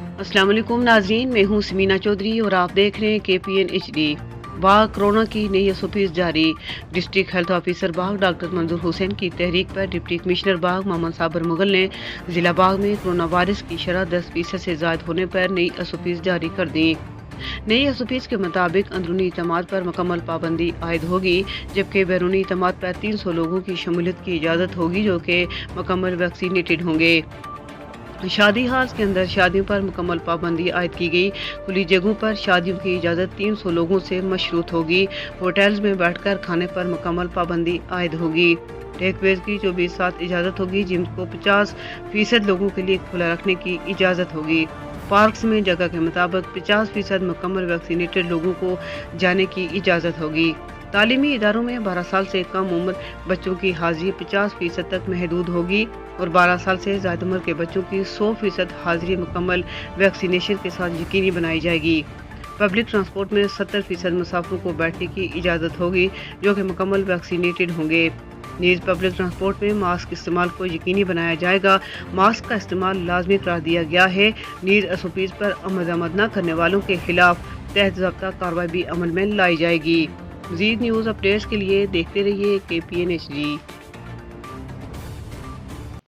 अस्सलाम वालेकुम नाजरीन, मैं हूँ समीना चौधरी और आप देख रहे हैं KPN HD। बाघ कोरोना की नई एसओपीज जारी। डिस्ट्रिक्ट हेल्थ ऑफिसर बाघ डॉक्टर मंजूर हुसैन की तहरीक पर डिप्टी कमिश्नर बाघ मोहम्मद साबर मुगल ने जिला बाघ में कोरोना वायरस की शरह 10% से ज्यादा होने पर नई एसओपीज जारी कर दी। नई एसओपीज के मुताबिक अंदरूनी इतमाद पर मुकम्मल पाबंदी आयद होगी, जबकि बैरूनी इतमाद पर 300 लोगों की शमूलियत की इजाज़त होगी जो कि मुकम्मल वैक्सीनेटेड होंगे। शादी हाउस के अंदर शादियों पर मुकम्मल पाबंदी आयद की गई। खुली जगहों पर शादियों की इजाज़त 300 लोगों से मशरूत होगी। होटल्स में बैठकर खाने पर मुकम्मल पाबंदी आयद होगी। टेकवेज की 24/7 इजाज़त होगी। जिम को 50% लोगों के लिए खुला रखने की इजाज़त होगी। पार्क्स में जगह के मुताबिक 50% मुकम्मल वैक्सीनेटेड लोगों को जाने की इजाज़त होगी। तालीमी इदारों में 12 साल से कम उम्र बच्चों की हाजिरी 50% तक महदूद होगी और 12 साल से ज़्यादा उम्र के बच्चों की 100% हाजिरी मुकम्मल वैक्सीनेशन के साथ यकीनी बनाई जाएगी। पब्लिक ट्रांसपोर्ट में 70% मुसाफिरों को बैठने की इजाज़त होगी जो कि मुकम्मल वैक्सीनेटेड होंगे। नीज पब्लिक ट्रांसपोर्ट में मास्क इस्तेमाल को यकीनी बनाया जाएगा। मास्क का इस्तेमाल लाजमी करार दिया गया है। नीज एसओपीज पर अमल दरामद न करने वालों के खिलाफ तहत ज़ब्ता कार्रवाई भी अमल में लाई जाएगी। मज़ीद न्यूज़ अपडेट्स के लिए देखते रहिए KPN HD।